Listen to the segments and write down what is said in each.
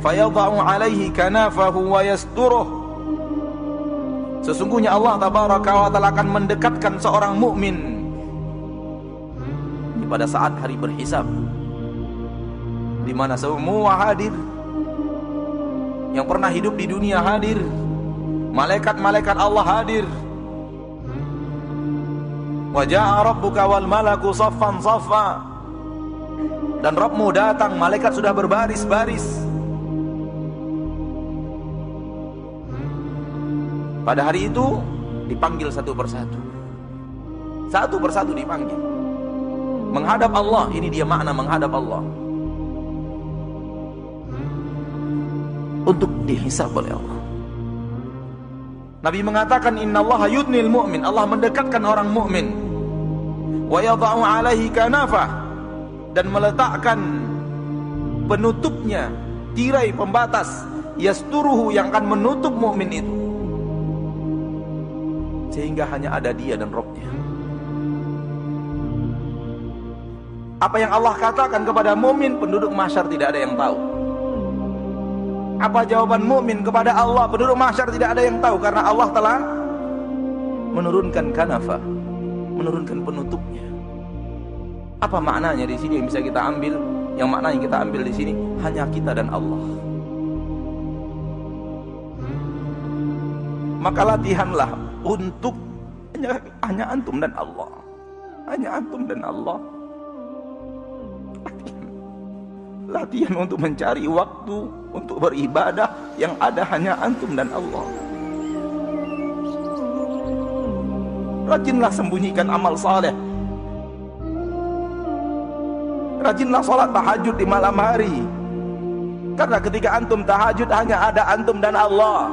fayadha'u 'alaihi kanafahu wa yasturuh. Sesungguhnya Allah tabaraka wa taala akan mendekatkan seorang mukmin pada saat hari berhisab, di mana semua hadir, yang pernah hidup di dunia hadir, malaikat-malaikat Allah hadir. Wa jaa'a rabbuka wal malaku saffan saffa, dan Rabbmu datang, malaikat sudah berbaris-baris. Pada hari itu dipanggil satu persatu, satu persatu dipanggil menghadap Allah. Ini dia makna menghadap Allah, untuk dihisab oleh Allah. Nabi mengatakan innallaha yudnil mu'min, Allah mendekatkan orang mukmin, wa yadha'u 'alaihi kanafah, dan meletakkan penutupnya, tirai pembatas, yasturuhu, yang akan menutup mukmin itu, sehingga hanya ada dia dan Rabbnya. Apa yang Allah katakan kepada mukmin, penduduk mahsyar tidak ada yang tahu. Apa jawaban mukmin kepada Allah, penduduk mahsyar tidak ada yang tahu, karena Allah telah menurunkan kanafa, menurunkan penutupnya. Apa maknanya di sini yang bisa kita ambil? Yang makna yang kita ambil di sini hanya kita dan Allah. Maka latihanlah untuk hanya antum dan Allah, hanya antum dan Allah. Latihan untuk mencari waktu untuk beribadah yang ada hanya antum dan Allah. Rajinlah sembunyikan amal saleh. Rajinlah sholat tahajud di malam hari, karena ketika antum tahajud hanya ada antum dan Allah,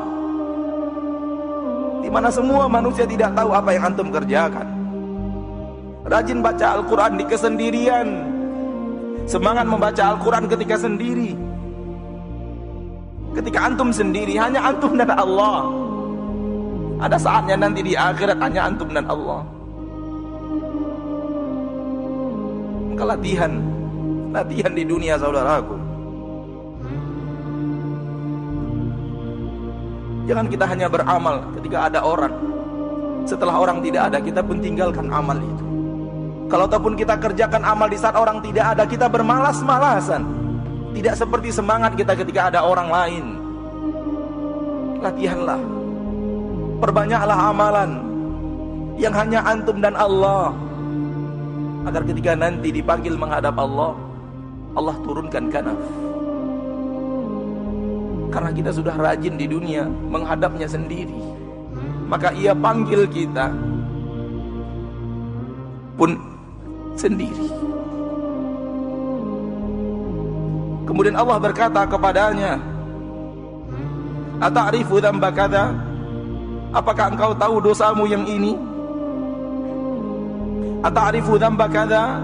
di mana semua manusia tidak tahu apa yang antum kerjakan. Rajin baca Al-Quran di kesendirian. Semangat membaca Al-Quran ketika sendiri. Ketika antum sendiri hanya antum dan Allah. Ada saatnya nanti di akhirat hanya antum dan Allah. Maka latihan di dunia, saudaraku. Jangan kita hanya beramal ketika ada orang. Setelah orang tidak ada, kita pun tinggalkan amal itu. Kalau ataupun kita kerjakan amal di saat orang tidak ada, kita bermalas-malasan. Tidak seperti semangat kita ketika ada orang lain. Latihanlah, perbanyaklah amalan yang hanya antum dan Allah, agar ketika nanti dipanggil menghadap Allah, Allah turunkan kanaf. Karena kita sudah rajin di dunia menghadapnya sendiri, maka ia panggil kita pun sendiri. Kemudian Allah berkata kepadanya, ata'rifu dzamba kadza, apakah engkau tahu dosamu yang ini? Ata'rifu dzamba kadza,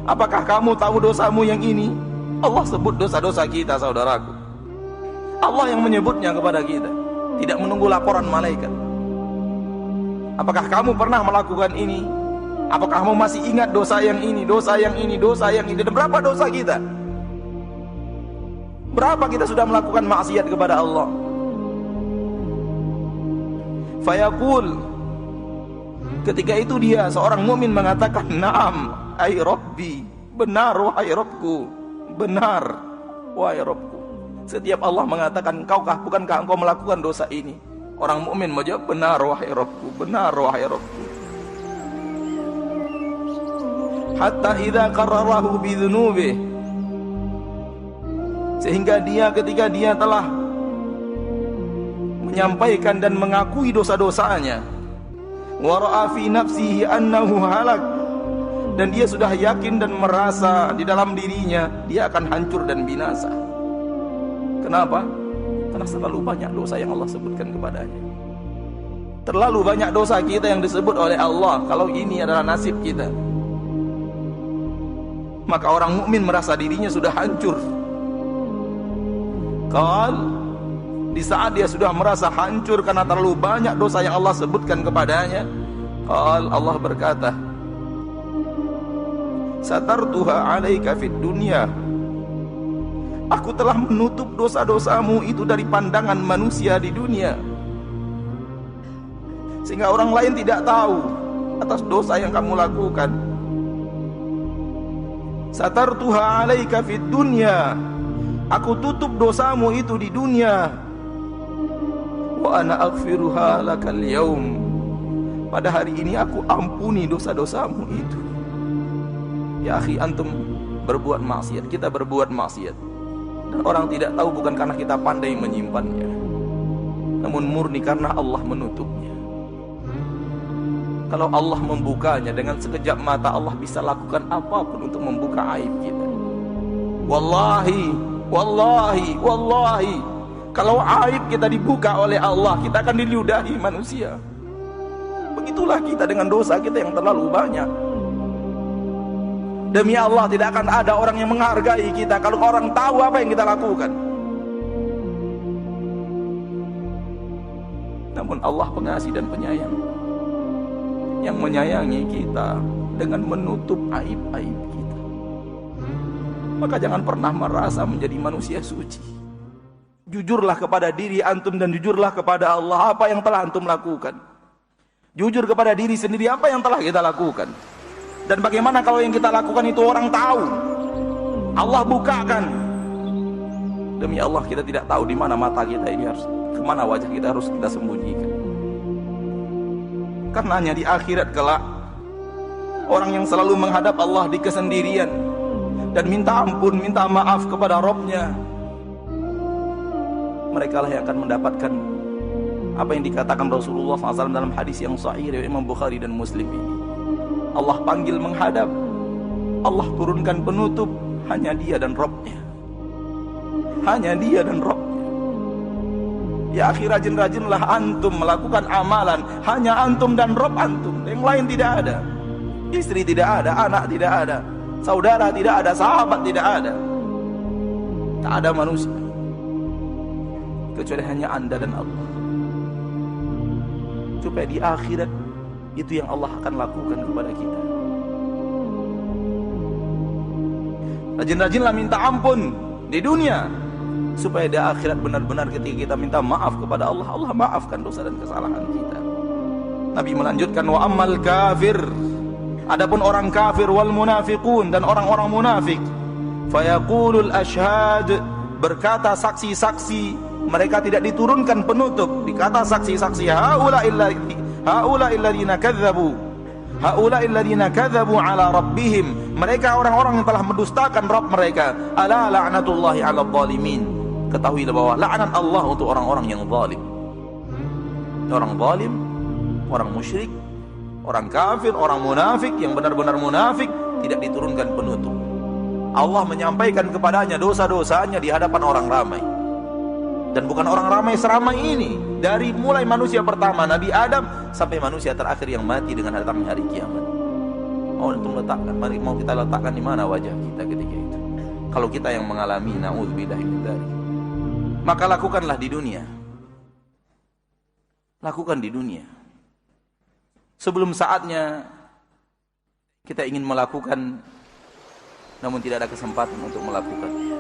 apakah kamu tahu dosamu yang ini? Allah sebut dosa-dosa kita, saudaraku. Allah yang menyebutnya kepada kita, tidak menunggu laporan malaikat. Apakah kamu pernah melakukan ini? Apakah kamu masih ingat dosa yang ini, dosa yang ini, dosa yang ini? Dan berapa dosa kita? Berapa kita sudah melakukan maksiat kepada Allah? Fayaqul, ketika itu dia, seorang mukmin mengatakan, na'am, ay Rabbi, benar wahai Rabbku, benar wahai Rabbku. Setiap Allah mengatakan, bukankah engkau melakukan dosa ini? Orang mukmin menjawab, benar wahai Rabbku, benar wahai Rabbku. Hatta idza qarrarahu bidzunubi, sehingga dia ketika dia telah menyampaikan dan mengakui dosa-dosanya, wa ra'a fi nafsihi annahu halak, dan dia sudah yakin dan merasa di dalam dirinya dia akan hancur dan binasa. Kenapa? Karena terlalu banyak dosa yang Allah sebutkan kepadanya. Terlalu banyak dosa kita yang disebut oleh Allah. Kalau ini adalah nasib kita, maka orang mukmin merasa dirinya sudah hancur. Di saat dia sudah merasa hancur karena terlalu banyak dosa yang Allah sebutkan kepadanya, Allah berkata, satartuha alaika fid dunya, Aku telah menutup dosa-dosamu itu dari pandangan manusia di dunia, sehingga orang lain tidak tahu atas dosa yang kamu lakukan. Satartuha 'alaika fid dunya, aku tutup dosamu itu di dunia. Wa ana aghfiruha lakal yaum, pada hari ini aku ampuni dosa-dosamu itu. Ya akhi, antum berbuat maksiat, kita berbuat maksiat, dan orang tidak tahu bukan karena kita pandai menyimpannya, namun murni karena Allah menutupnya. Kalau Allah membukanya, dengan sekejap mata Allah bisa lakukan apapun untuk membuka aib kita. Wallahi, wallahi, wallahi, kalau aib kita dibuka oleh Allah, kita akan diludahi manusia. Begitulah kita dengan dosa kita yang terlalu banyak. Demi Allah, tidak akan ada orang yang menghargai kita kalau orang tahu apa yang kita lakukan. Namun Allah pengasih dan penyayang, yang menyayangi kita dengan menutup aib-aib kita. Maka jangan pernah merasa menjadi manusia suci. Jujurlah kepada diri antum dan jujurlah kepada Allah apa yang telah antum lakukan. Jujur kepada diri sendiri apa yang telah kita lakukan. Dan bagaimana kalau yang kita lakukan itu orang tahu, Allah bukakan. Demi Allah, kita tidak tahu di mana mata kita ini harus, kemana wajah kita harus kita sembunyikan. Karena hanya di akhirat kelak, orang yang selalu menghadap Allah di kesendirian dan minta ampun, minta maaf kepada Rabb-Nya, mereka lah yang akan mendapatkan apa yang dikatakan Rasulullah SAW dalam hadis yang sahih dari Imam Bukhari dan Muslim ini. Allah panggil menghadap, Allah turunkan penutup, hanya Dia dan Rabb-Nya, hanya Dia dan Rabb-Nya. Ya akhi, rajin-rajinlah antum melakukan amalan, hanya antum dan Rabb antum, yang lain tidak ada. Istri tidak ada, anak tidak ada, saudara tidak ada, sahabat tidak ada, tak ada manusia kecuali hanya anda dan Allah. Supaya di akhirat itu yang Allah akan lakukan kepada kita. Rajin-rajinlah minta ampun di dunia, supaya di akhirat benar-benar ketika kita minta maaf kepada Allah, Allah maafkan dosa dan kesalahan kita. Nabi melanjutkan, wa ammal kafir, adapun orang kafir, wal munafiqun, dan orang-orang munafik, fayaqulul ashhad, berkata saksi-saksi, mereka tidak diturunkan penutup, dikata saksi-saksi, haula'i alladziina kadzdzabu, haula'i alladziina kadzdzabu ala rabbihim, mereka orang-orang yang telah mendustakan Rabb mereka. Ala la'natullahi 'alal zalimin, ketahuilah bahwa laknat Allah untuk orang-orang yang zalim. Orang zalim, orang musyrik, orang kafir, orang munafik, yang benar-benar munafik, tidak diturunkan penutup. Allah menyampaikan kepadanya dosa-dosanya di hadapan orang ramai. Dan bukan orang ramai seramai ini, dari mulai manusia pertama Nabi Adam sampai manusia terakhir yang mati dengan datangnya hari kiamat. Mau kita letakkan di mana wajah kita ketika itu? Kalau kita yang mengalami, na'udzubillahi min dzalik. Maka lakukanlah di dunia. Lakukan di dunia. Sebelum saatnya kita ingin melakukan, namun tidak ada kesempatan untuk melakukan.